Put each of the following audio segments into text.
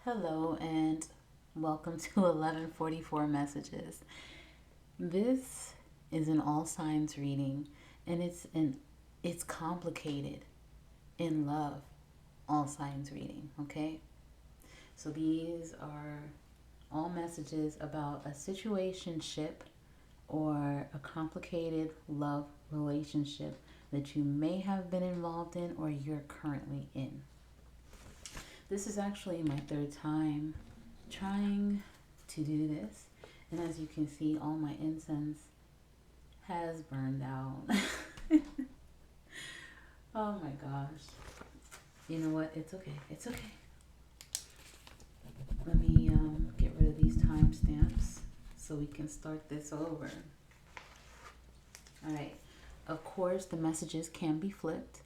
Hello and welcome to 1144 messages. This is an all signs reading and it's complicated in love all signs reading, okay? So these are all messages about a situationship or a complicated love relationship that you may have been involved in or you're currently in. This is actually my third time trying to do this, and as you can see, all my incense has burned out. Oh my gosh. You know what? It's okay. It's okay. Let me get rid of these timestamps so we can start this over. All right. Of course, the messages can be flipped.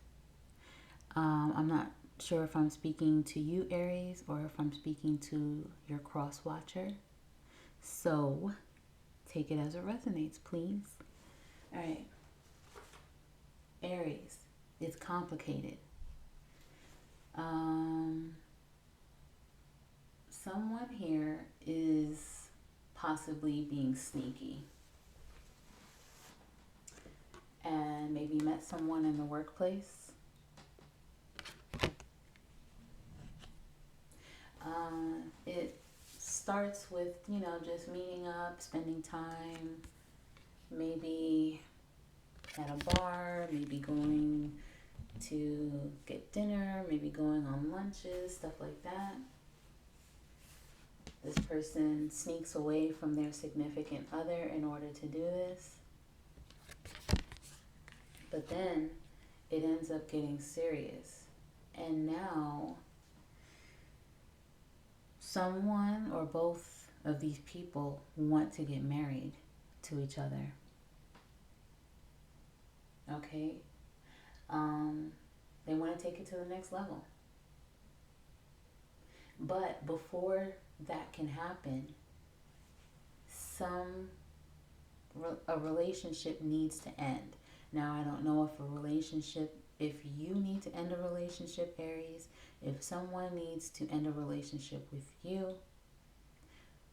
I'm not sure if I'm speaking to you, Aries, or if I'm speaking to your cross watcher. So take it as it resonates, please. All right. Aries, it's complicated. Someone here is possibly being sneaky and maybe met someone in the workplace. It starts with, just meeting up, spending time, maybe at a bar, maybe going to get dinner, maybe going on lunches, stuff like that. This person sneaks away from their significant other in order to do this. But then it ends up getting serious. And now someone or both of these people want to get married to each other. Okay? They want to take it to the next level. But before that can happen, a relationship needs to end. Now, I don't know if you need to end a relationship, Aries, if someone needs to end a relationship with you,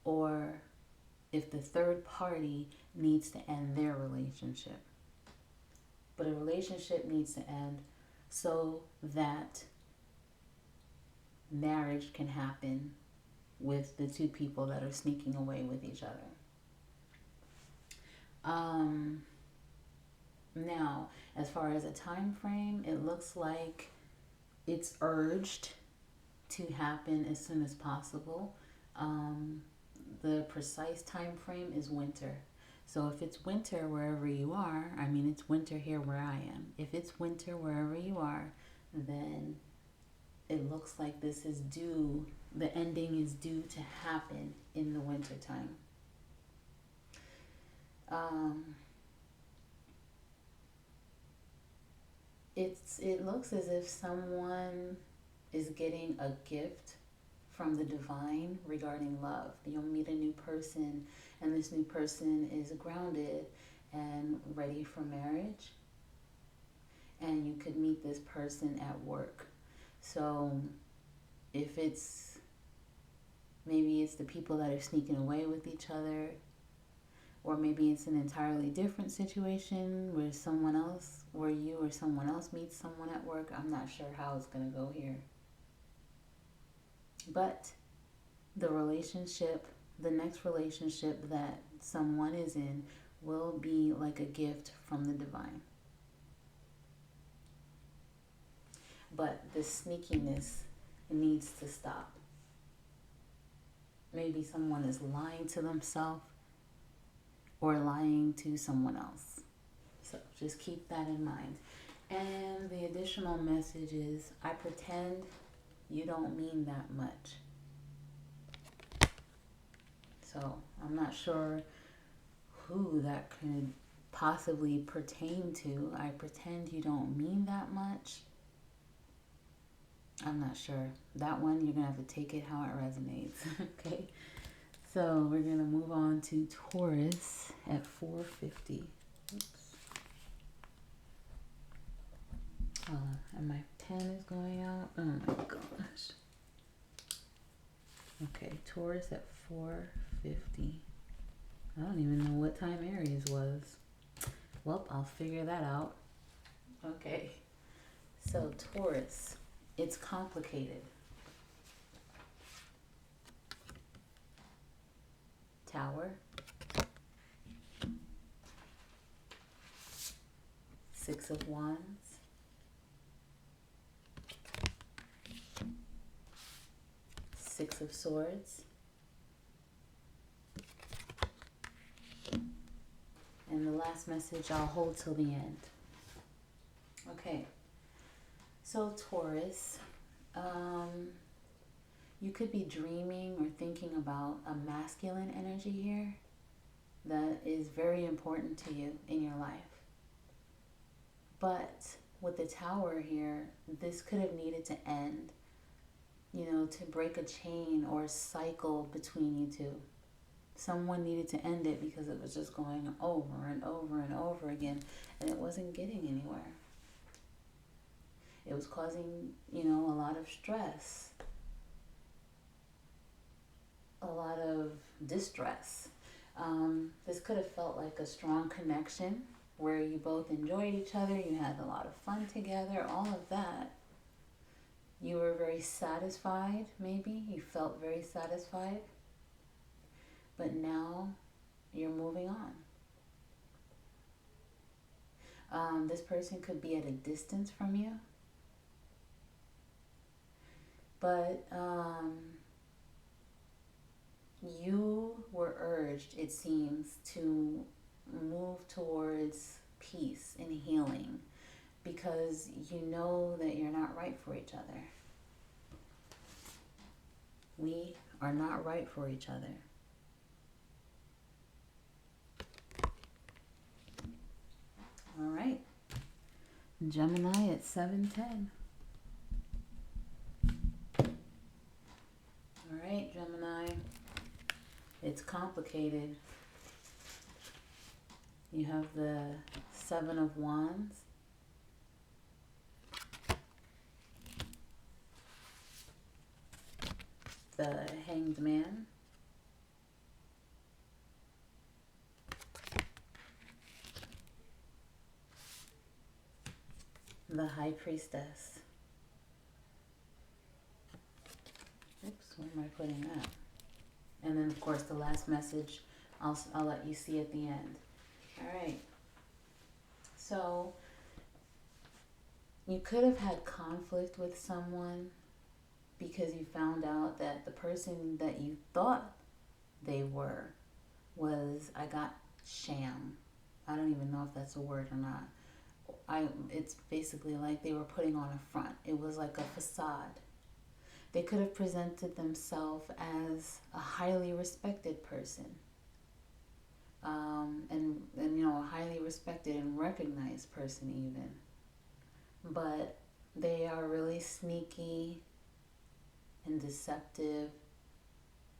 or if the third party needs to end their relationship. But a relationship needs to end so that marriage can happen with the two people that are sneaking away with each other. Now, as far as a time frame, it looks like it's urged to happen as soon as possible. The precise time frame is winter. So if it's winter wherever you are, it's winter here where I am. If it's winter wherever you are, then it looks like the ending is due to happen in the winter time. It looks as if someone is getting a gift from the divine regarding love. You'll meet a new person, and this new person is grounded and ready for marriage. And you could meet this person at work. So if maybe it's the people that are sneaking away with each other, or maybe it's an entirely different situation where you or someone else meets someone at work. I'm not sure how it's going to go here. But the next relationship that someone is in will be like a gift from the divine. But the sneakiness needs to stop. Maybe someone is lying to themselves or lying to someone else. So just keep that in mind. And the additional message is, I pretend you don't mean that much. So I'm not sure who that could possibly pertain to. I pretend you don't mean that much. I'm not sure. That one, you're going to have to take it how it resonates. Okay? So we're going to move on to Taurus at 4:50. Oops. And my pen is going out. Oh my gosh. Okay, Taurus at 4:50. I don't even know what time Aries was. Well, I'll figure that out. Okay, so Taurus, it's complicated. Tower, Six of Wands, Six of Swords, and the last message I'll hold till the end. Okay, so Taurus, you could be dreaming or thinking about a masculine energy here that is very important to you in your life. But with the Tower here, this could have needed to end, to break a chain or a cycle between you two. Someone needed to end it because it was just going over and over and over again, and it wasn't getting anywhere. It was causing, a lot of stress, a lot of distress. This could have felt like a strong connection where you both enjoyed each other, you had a lot of fun together, all of that. You were very satisfied, maybe. You felt very satisfied. But now you're moving on. This person could be at a distance from you. But you were urged, it seems, to move towards peace and healing because you know that you're not right for each other. We are not right for each other. All right. Gemini at 7:10. All right, Gemini. It's complicated. You have the Seven of Wands, the Hanged Man, the High Priestess. Oops, where am I putting that? And then, of course, the last message I'll let you see at the end. All right. So you could have had conflict with someone because you found out that the person that you thought they were was, I got sham. I don't even know if that's a word or not. It's basically like they were putting on a front. It was like a facade. They could have presented themselves as a highly respected person. And a highly respected and recognized person even. But they are really sneaky and deceptive,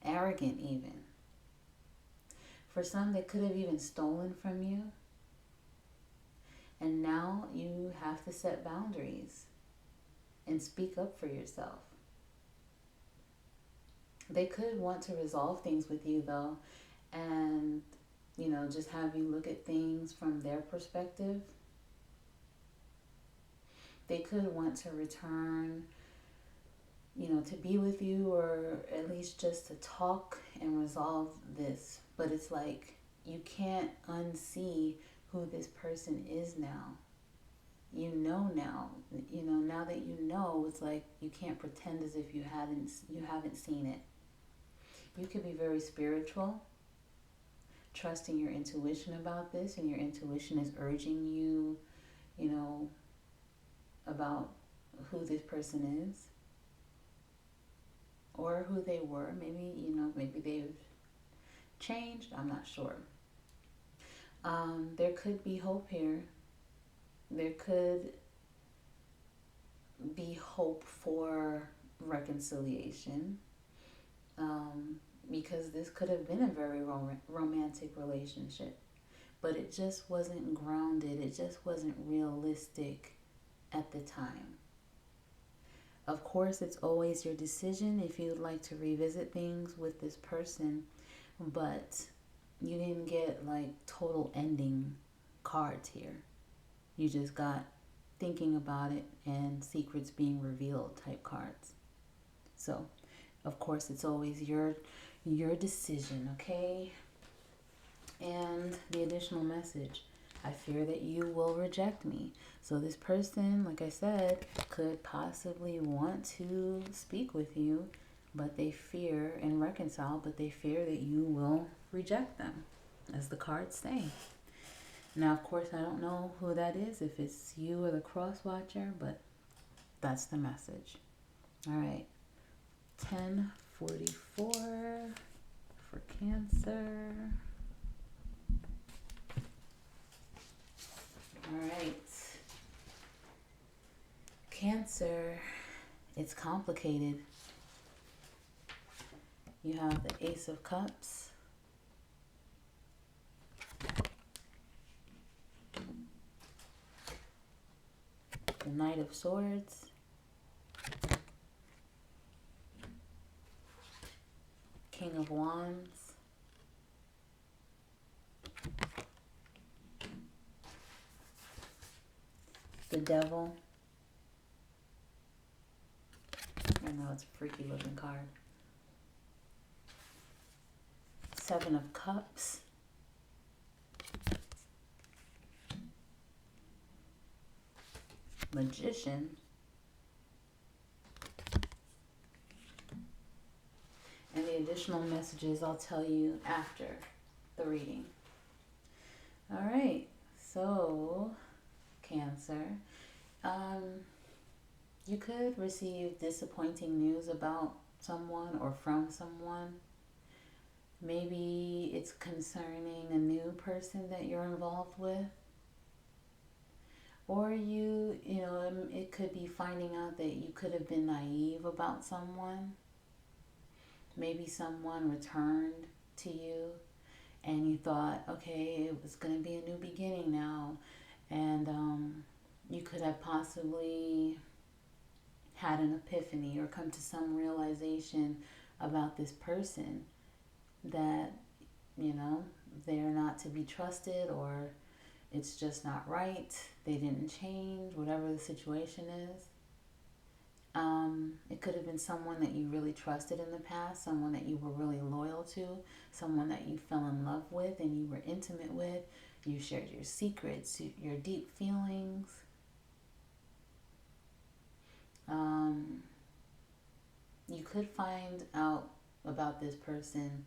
arrogant even. For some, they could have even stolen from you. And now you have to set boundaries and speak up for yourself. They could want to resolve things with you though, and just have you look at things from their perspective. They could want to return, to be with you, or at least just to talk and resolve this. But it's like you can't unsee who this person is now. You know now. Now that you know, it's like you can't pretend as if you haven't seen it. You could be very spiritual, trusting your intuition about this, and your intuition is urging you, about who this person is or who they were. Maybe they've changed. I'm not sure. There could be hope here. There could be hope for reconciliation, because this could have been a very romantic relationship, but it just wasn't grounded. It just wasn't realistic at the time. Of course, it's always your decision if you'd like to revisit things with this person, but you didn't get like total ending cards here. You just got thinking about it and secrets being revealed type cards. So, of course, it's always your decision, okay? And the additional message, I fear that you will reject me. So this person, like I said, could possibly want to speak with you, but they fear and reconcile, but they fear that you will reject them, as the cards say. Now, of course, I don't know who that is, if it's you or the cross watcher, but that's the message. All right, 1044 for Cancer. All right. Cancer, it's complicated. You have the Ace of Cups, the Knight of Swords, King of Wands, the Devil. I know it's a freaky looking card. Seven of Cups, Magician, and the additional messages I'll tell you after the reading. All right, so Cancer, you could receive disappointing news about someone or from someone. Maybe it's concerning a new person that you're involved with. Or it could be finding out that you could have been naive about someone. Maybe someone returned to you and you thought, okay, it was going to be a new beginning now. And you could have possibly had an epiphany or come to some realization about this person that, they're not to be trusted, or it's just not right. They didn't change, whatever the situation is. It could have been someone that you really trusted in the past, someone that you were really loyal to, someone that you fell in love with and you were intimate with. You shared your secrets, your deep feelings. You could find out about this person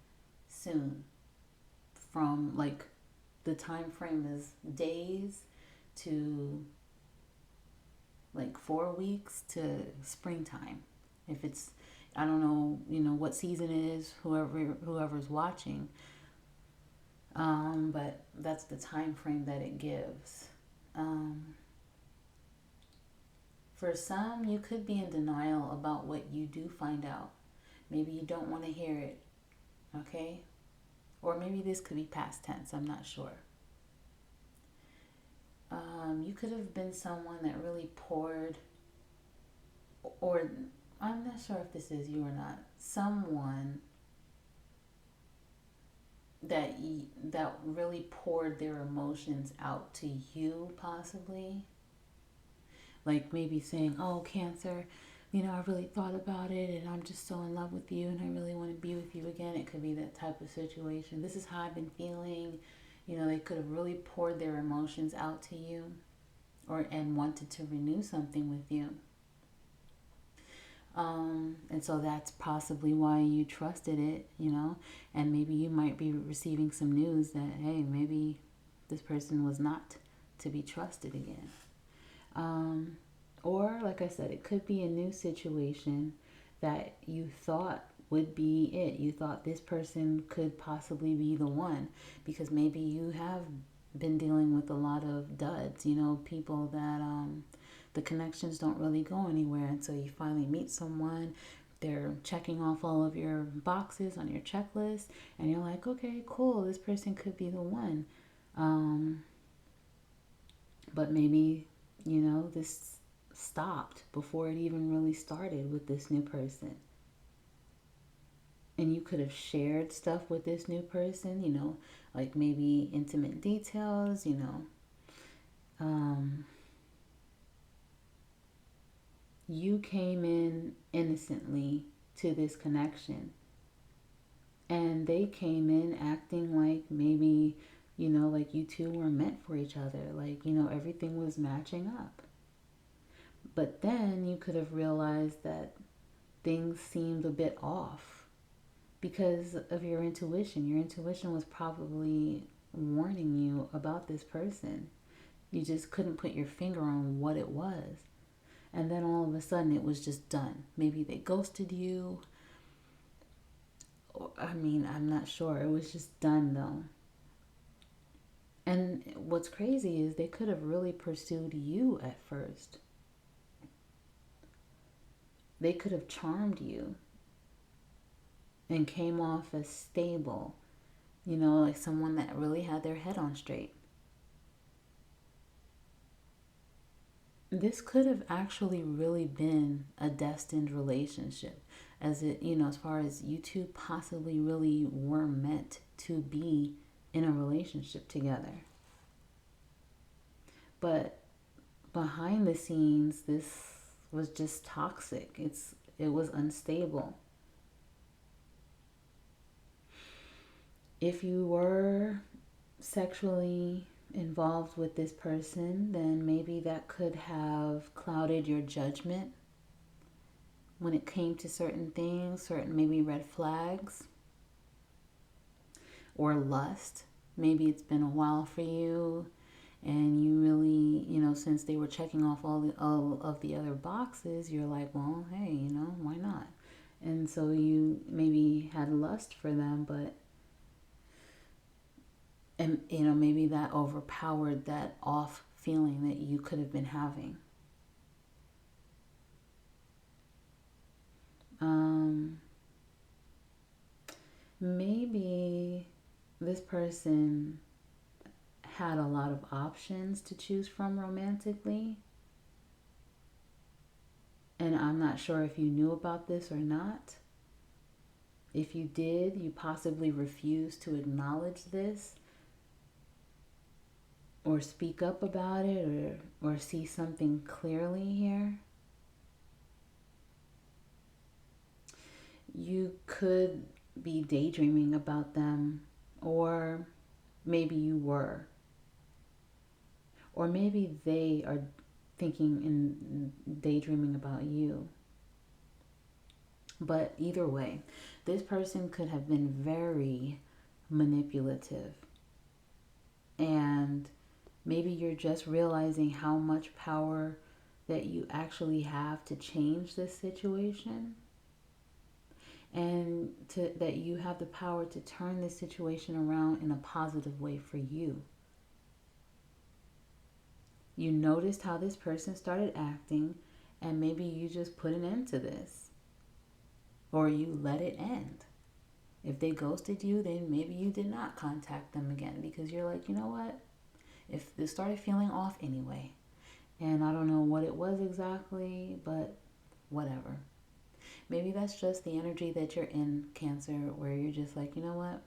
soon. From like the time frame is days to like 4 weeks to springtime. If it's, I don't know, what season it is, whoever's watching. But that's the time frame that it gives. For some, you could be in denial about what you do find out. Maybe you don't want to hear it, okay? Or maybe this could be past tense, I'm not sure. You could have been someone that really poured, or I'm not sure if this is you or not, someone that really poured their emotions out to you, possibly. Like maybe saying, oh, Cancer, I really thought about it and I'm just so in love with you and I really want to be with you again. It could be that type of situation. This is how I've been feeling. They could have really poured their emotions out to you, and wanted to renew something with you. And so that's possibly why you trusted it, and maybe you might be receiving some news that, hey, maybe this person was not to be trusted again. Or, like I said, it could be a new situation that you thought would be it. You thought this person could possibly be the one, because maybe you have been dealing with a lot of duds, people that the connections don't really go anywhere until you finally meet someone. They're checking off all of your boxes on your checklist, and you're like, okay, cool, this person could be the one. But maybe, this stopped before it even really started with this new person. And you could have shared stuff with this new person, like maybe intimate details, Um, you came in innocently to this connection, and they came in acting like maybe, like you two were meant for each other, like, everything was matching up. But then you could have realized that things seemed a bit off because of your intuition. Your intuition was probably warning you about this person. You just couldn't put your finger on what it was. And then all of a sudden it was just done. Maybe they ghosted you. I mean, I'm not sure. It was just done though. And what's crazy is they could have really pursued you at first. They could have charmed you and came off as stable, like someone that really had their head on straight. This could have actually really been a destined relationship, as it, as far as you two possibly really were meant to be in a relationship together. But behind the scenes, this was just toxic. It was unstable. If you were sexually involved with this person, then maybe that could have clouded your judgment when it came to certain things, certain maybe red flags or lust. Maybe it's been a while for you and you really, since they were checking off all of the other boxes, you're like, well, hey, why not? And so you maybe had lust for them, but and maybe that overpowered that off feeling that you could have been having. um Maybe this person had a lot of options to choose from romantically, and I'm not sure if you knew about this or not. If you did, you possibly refused to acknowledge this or speak up about it, or see something clearly here. You could be daydreaming about them, or maybe you were, or maybe they are thinking and daydreaming about you. But either way, this person could have been very manipulative, and maybe you're just realizing how much power that you actually have to change this situation, and that you have the power to turn this situation around in a positive way for you. You noticed how this person started acting, and maybe you just put an end to this, or you let it end. If they ghosted you, then maybe you did not contact them again because you're like, you know what? If this started feeling off anyway, and I don't know what it was exactly, but whatever. Maybe that's just the energy that you're in, Cancer, where you're just like, you know what?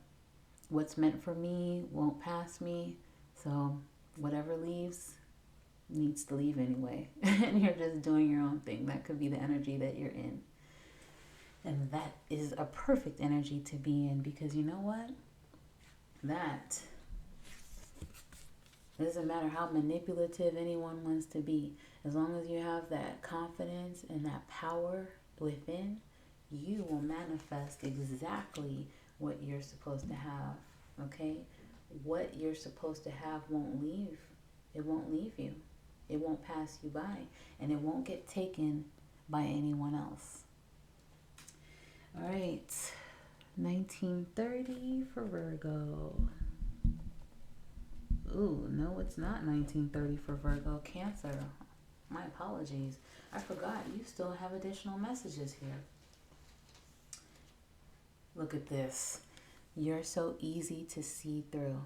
What's meant for me won't pass me. So whatever leaves needs to leave anyway. And you're just doing your own thing. That could be the energy that you're in. And that is a perfect energy to be in because you know what? That it doesn't matter how manipulative anyone wants to be. As long as you have that confidence and that power within, you will manifest exactly what you're supposed to have. Okay? What you're supposed to have won't leave. It won't leave you. It won't pass you by. And it won't get taken by anyone else. All right. 1930 for Virgo. Ooh, no, it's not 1930 for Virgo. Cancer. My apologies. I forgot you still have additional messages here. Look at this. You're so easy to see through.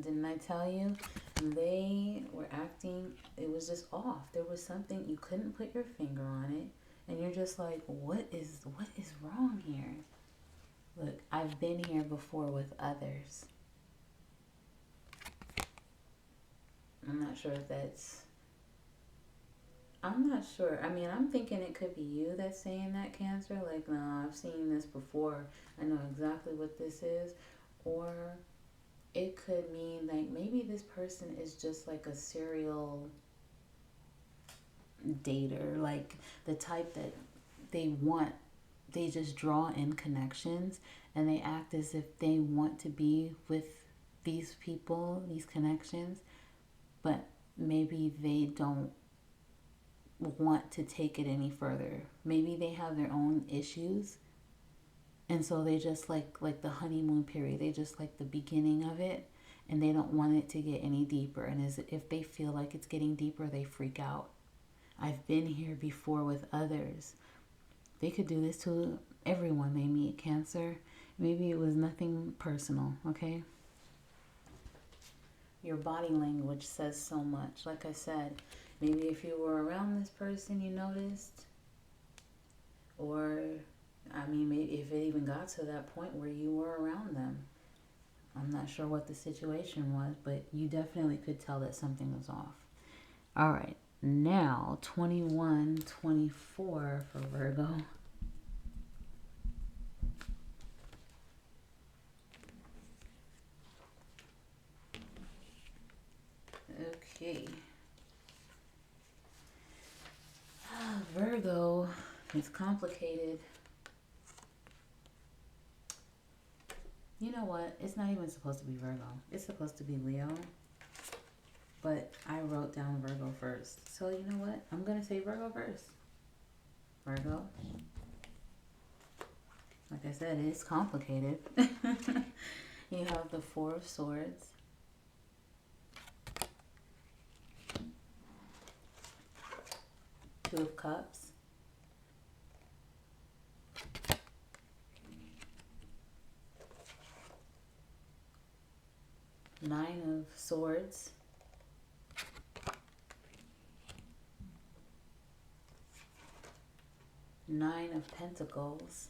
Didn't I tell you? They were acting, it was just off. There was something, you couldn't put your finger on it. And you're just like, what is wrong here? Look, I've been here before with others. I'm not sure if that's, I'm not sure. I mean, I'm thinking it could be you that's saying that, Cancer. Like, no, I've seen this before. I know exactly what this is. Or it could mean like maybe this person is just like a serial dater, like the type that they want, they just draw in connections and they act as if they want to be with these people, these connections, but maybe they don't want to take it any further. Maybe they have their own issues, and so they just like the honeymoon period. They just like the beginning of it, and they don't want it to get any deeper. And as if they feel like it's getting deeper, they freak out. I've been here before with others. They could do this to everyone they meet, Cancer. Maybe it was nothing personal, okay? Your body language says so much. Like I said, maybe if you were around this person, you noticed. Or, I mean, maybe if it even got to that point where you were around them. I'm not sure what the situation was, but you definitely could tell that something was off. All right. Now, 21, 24 for Virgo. Okay. Virgo, it's complicated. You know what? It's not even supposed to be Virgo. It's supposed to be Leo. But I wrote down Virgo first. So you know what? I'm going to say Virgo first. Virgo. Like I said, it's complicated. You have the Four of Swords. Two of Cups. Nine of Swords. Nine of Pentacles.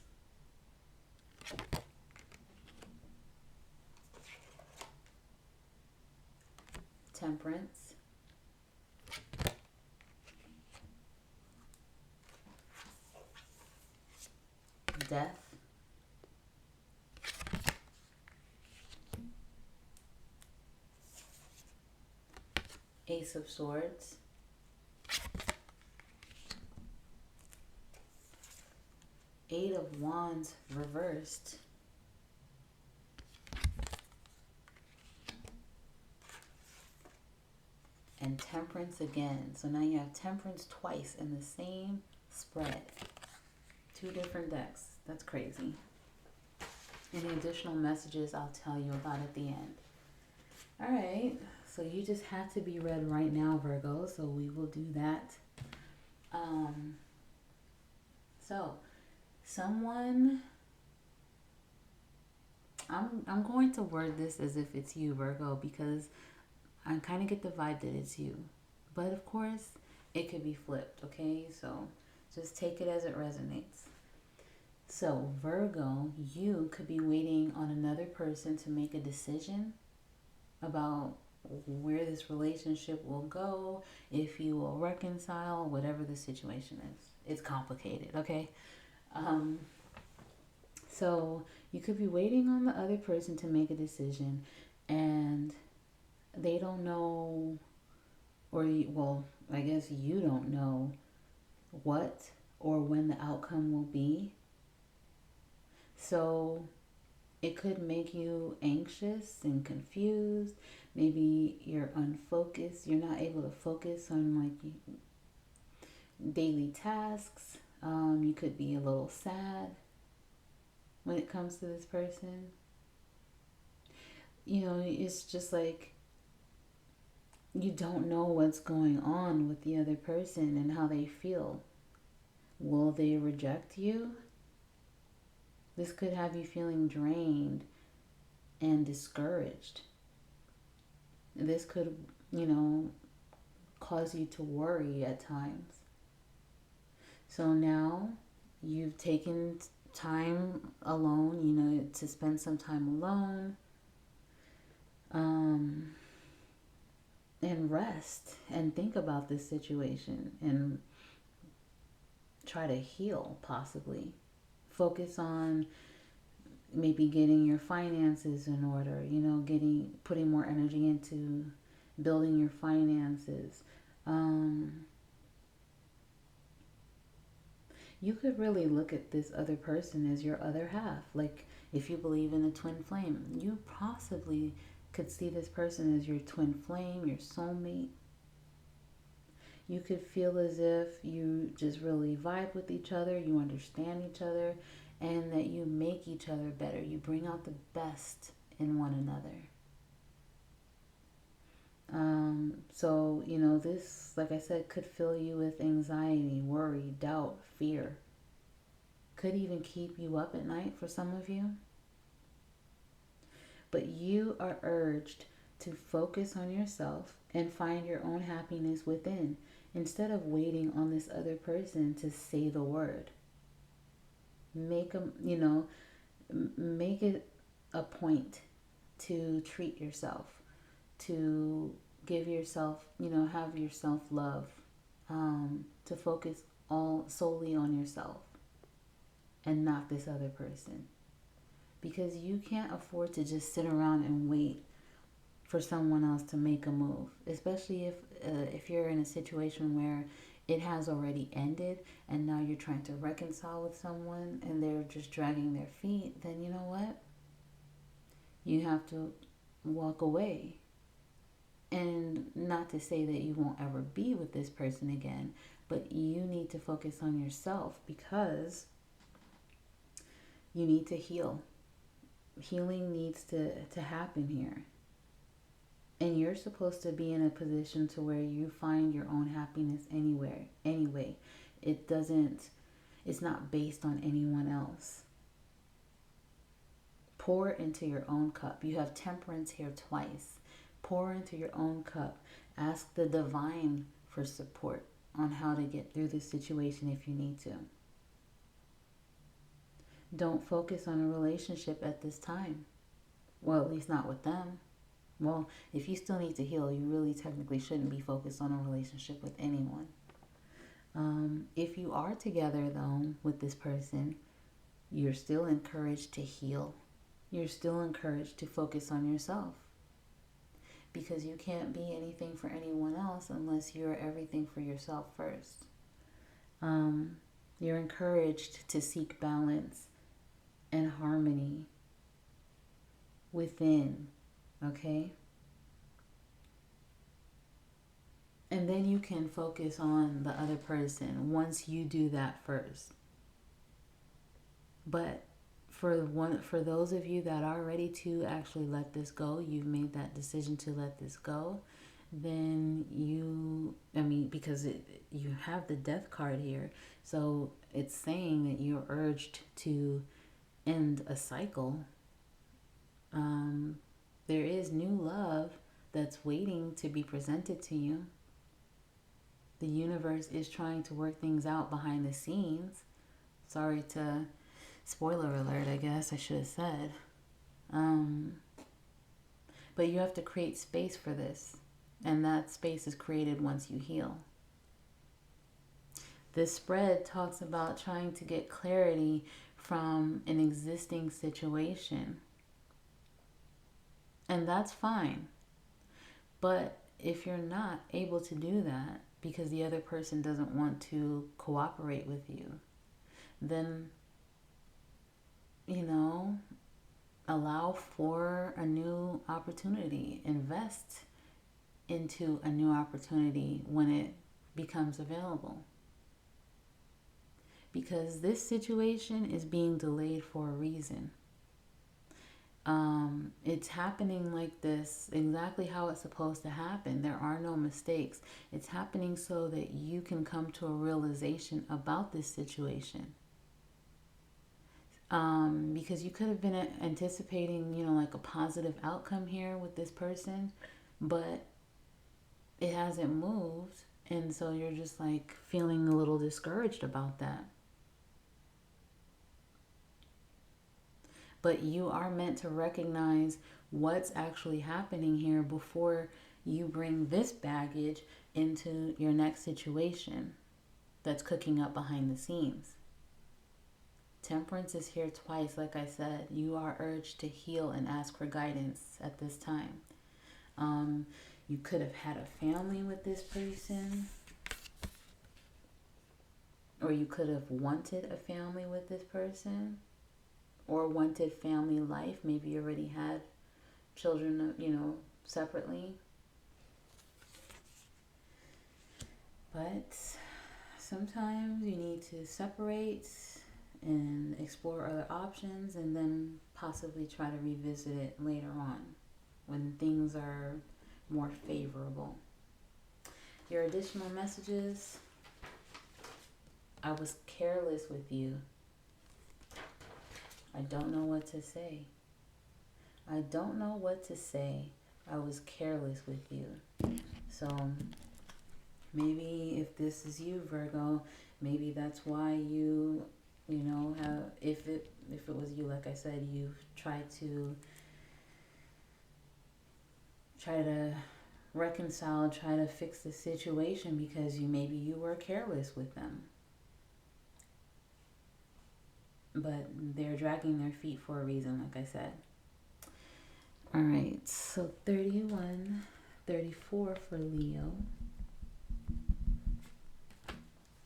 Temperance. Death. Ace of Swords. Eight of Wands reversed. And Temperance again. So now you have Temperance twice in the same spread. Two different decks. That's crazy. Any additional messages I'll tell you about at the end. All right. So you just have to be read right now, Virgo. So we will do that. So someone, I'm going to word this as if it's you, Virgo, because I kind of get the vibe that it's you. But of course, it could be flipped, okay? So just take it as it resonates. So, Virgo, you could be waiting on another person to make a decision about where this relationship will go, if you will reconcile, whatever the situation is. It's complicated, okay? So, you could be waiting on the other person to make a decision, and they don't know, or, well, I guess you don't know what or when the outcome will be. So it could make you anxious and confused. Maybe you're unfocused. You're not able to focus on like daily tasks. You could be a little sad when it comes to this person. You know, it's just like you don't know what's going on with the other person and how they feel. Will they reject you? This could have you feeling drained and discouraged. This could, you know, cause you to worry at times. So now you've taken time alone, you know, to spend some time alone, um, and rest and think about this situation and try to heal, possibly. Focus on maybe getting your finances in order, you know, putting more energy into building your finances. Um, you could really look at this other person as your other half. Like, if you believe in a twin flame, you possibly could see this person as your twin flame, your soulmate. You could feel as if you just really vibe with each other, you understand each other, and that you make each other better. You bring out the best in one another. So, you know, this, like I said, could fill you with anxiety, worry, doubt, fear. Could even keep you up at night for some of you. But you are urged to focus on yourself and find your own happiness within instead of waiting on this other person to say the word. Make them, you know, make it a point to treat yourself, to give yourself, you know, have your self love, to focus all solely on yourself and not this other person. Because you can't afford to just sit around and wait for someone else to make a move, especially if you're in a situation where it has already ended and now you're trying to reconcile with someone and they're just dragging their feet. Then you know what? You have to walk away. And not to say that you won't ever be with this person again, but you need to focus on yourself because you need to heal. Healing needs to happen here. And you're supposed to be in a position to where you find your own happiness anywhere, anyway. It doesn't, it's not based on anyone else. Pour into your own cup. You have temperance here twice. Pour into your own cup. Ask the divine for support on how to get through this situation if you need to. Don't focus on a relationship at this time. Well, at least not with them. Well, if you still need to heal, you really technically shouldn't be focused on a relationship with anyone. If you are together, though, with this person, you're still encouraged to heal. You're still encouraged to focus on yourself. Because you can't be anything for anyone else unless you're everything for yourself first. You're encouraged to seek balance and harmony within, okay? And then you can focus on the other person once you do that first. But for those of you that are ready to actually let this go, you've made that decision to let this go, then because you have the death card here, so it's saying that you're urged to end a cycle. There is new love that's waiting to be presented to you. The universe is trying to work things out behind the scenes. Sorry to spoiler alert, I guess I should have said. But you have to create space for this, and that space is created once you heal. This spread talks about trying to get clarity from an existing situation. And that's fine. But if you're not able to do that because the other person doesn't want to cooperate with you, then, you know, allow for a new opportunity. Invest into a new opportunity when it becomes available. Because this situation is being delayed for a reason. It's happening like this, exactly how it's supposed to happen. There are no mistakes. It's happening so that you can come to a realization about this situation. Because you could have been anticipating, like a positive outcome here with this person, but it hasn't moved. And so you're just like feeling a little discouraged about that. But you are meant to recognize what's actually happening here before you bring this baggage into your next situation that's cooking up behind the scenes. Temperance is here twice, like I said. You are urged to heal and ask for guidance at this time. Um, you could have had a family with this person, or you could have wanted a family with this person, or wanted family life. Maybe you already had children, separately. But sometimes you need to separate and explore other options and then possibly try to revisit it later on when things are more favorable. Your additional messages: I was careless with you. I don't know what to say. I don't know what to say. I was careless with you. So maybe if this is you, Virgo, maybe that's why have, if it was you, like I said, you've try to reconcile, try to fix the situation because maybe you were careless with them. But they're dragging their feet for a reason, like I said. All right, so 31, 34 for Leo.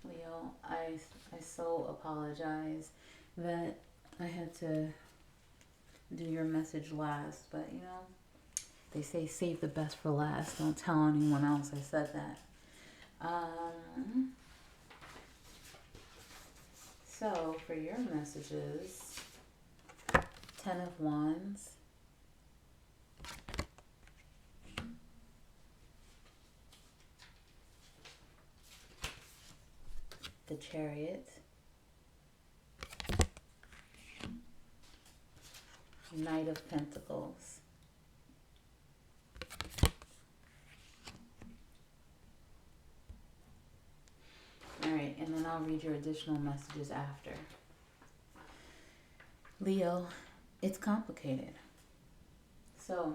Leo, I so apologize that I had to do your message last, but they say save the best for last. Don't tell anyone else I said that. So for your messages, 10 of Wands, the Chariot, Knight of Pentacles, Alright, and then I'll read your additional messages after. Leo, it's complicated. So,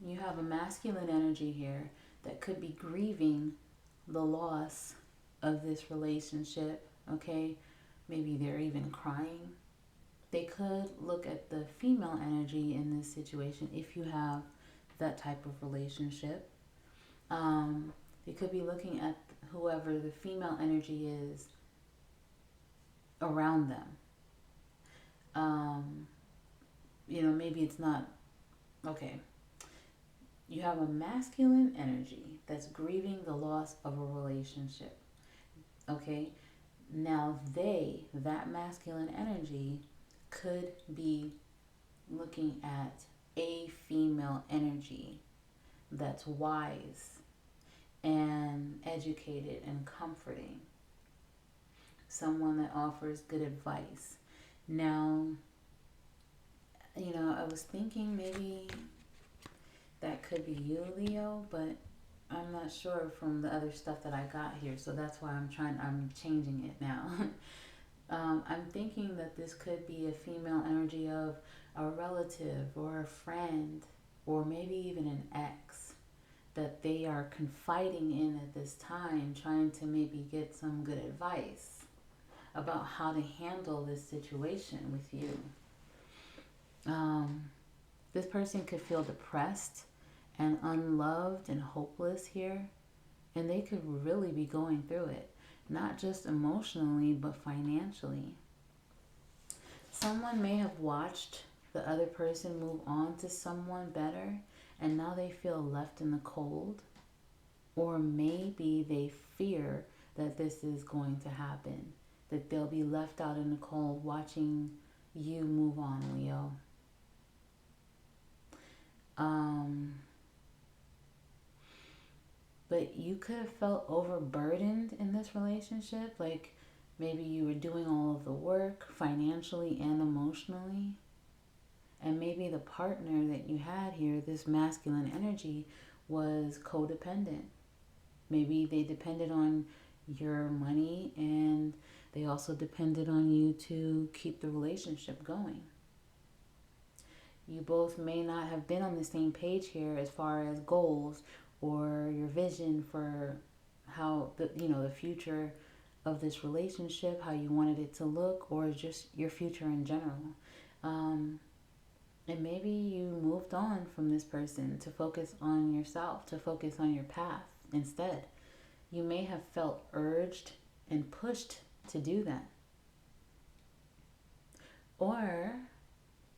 you have a masculine energy here that could be grieving the loss of this relationship, okay? Maybe they're even crying. They could look at the female energy in this situation if you have that type of relationship. They could be looking at whoever the female energy is around them. Maybe it's not, okay. You have a masculine energy that's grieving the loss of a relationship. Okay? Now that masculine energy could be looking at a female energy that's wise and educated and comforting. Someone that offers good advice. Now, I was thinking maybe that could be you, Leo, but I'm not sure from the other stuff that I got here, so that's why I'm changing it now. I'm thinking that this could be a female energy of a relative or a friend or maybe even an ex that they are confiding in at this time, trying to maybe get some good advice about how to handle this situation with you. This person could feel depressed and unloved and hopeless here, and they could really be going through it, not just emotionally but financially. Someone may have watched the other person move on to someone better, and now they feel left in the cold, or maybe they fear that this is going to happen, that they'll be left out in the cold watching you move on, Leo. But you could have felt overburdened in this relationship, like maybe you were doing all of the work financially and emotionally, And maybe the partner that you had here, this masculine energy, was codependent. Maybe they depended on your money and they also depended on you to keep the relationship going. You both may not have been on the same page here as far as goals or your vision for how the future of this relationship, how you wanted it to look, or just your future in general. Um, and maybe you moved on from this person to focus on yourself, to focus on your path instead. You may have felt urged and pushed to do that. Or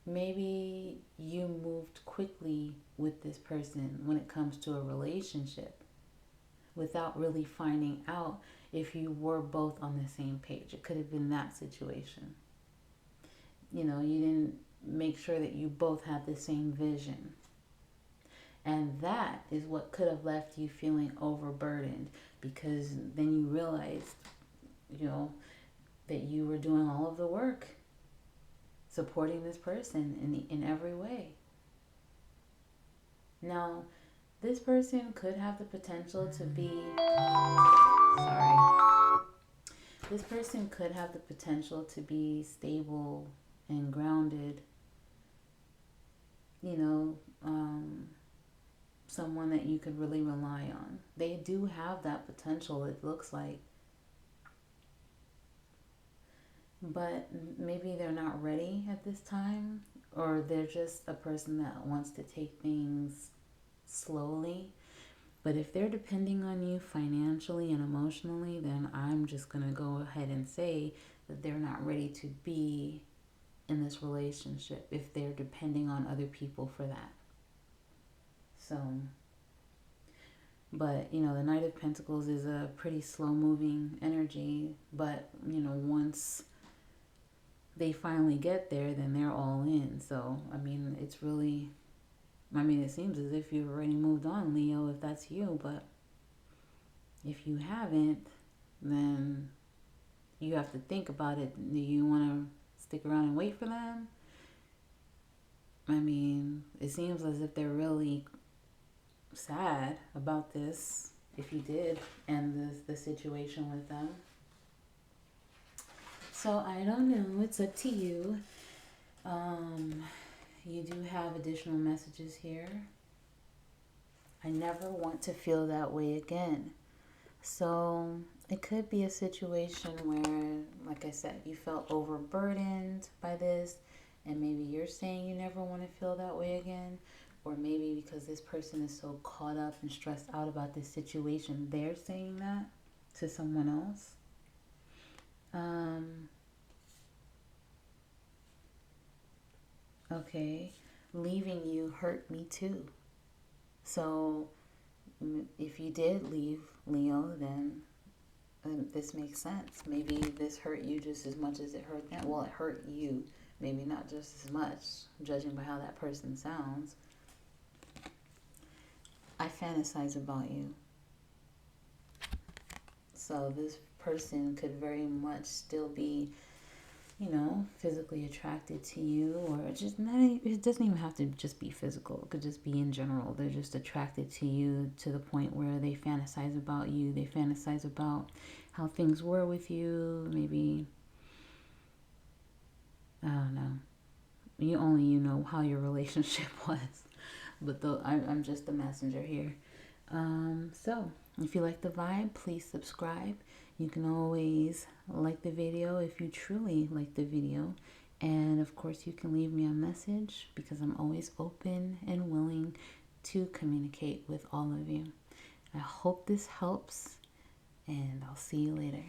maybe you moved quickly with this person when it comes to a relationship without really finding out if you were both on the same page. It could have been that situation. You didn't make sure that you both had the same vision. And that is what could have left you feeling overburdened, because then you realized, you know, that you were doing all of the work, supporting this person in every way. Now, this person could have the potential to be, sorry, this person could have the potential to be stable and grounded, you know, someone that you could really rely on. They do have that potential, it looks like. But maybe they're not ready at this time, or they're just a person that wants to take things slowly. But if they're depending on you financially and emotionally, then I'm just going to go ahead and say that they're not ready to be in this relationship if they're depending on other people for that. So, but the Knight of Pentacles is a pretty slow moving energy, but once they finally get there, then they're all in. So, it's really, it seems as if you've already moved on, Leo, if that's you, but if you haven't, then you have to think about it. Do you want to stick around and wait for them? It seems as if they're really sad about this, if you did end the situation with them. So I don't know, it's up to you. You do have additional messages here. I never want to feel that way again. So it could be a situation where, like I said, you felt overburdened by this, and maybe you're saying you never want to feel that way again. Or maybe because this person is so caught up and stressed out about this situation, they're saying that to someone else. Okay, leaving you hurt me too. So if you did leave, Leo, then this makes sense. Maybe this hurt you just as much as it hurt them. Well, it hurt you, maybe not just as much, judging by how that person sounds. I fantasize about you. So this person could very much still be, physically attracted to you, or just not, it doesn't even have to just be physical. It could just be in general. They're just attracted to you to the point where they fantasize about you. They fantasize about how things were with you. Maybe, I don't know. You know how your relationship was. But I'm just the messenger here. So, if you like the vibe, please subscribe. You can always like the video if you truly like the video. And of course, you can leave me a message because I'm always open and willing to communicate with all of you. I hope this helps, and I'll see you later.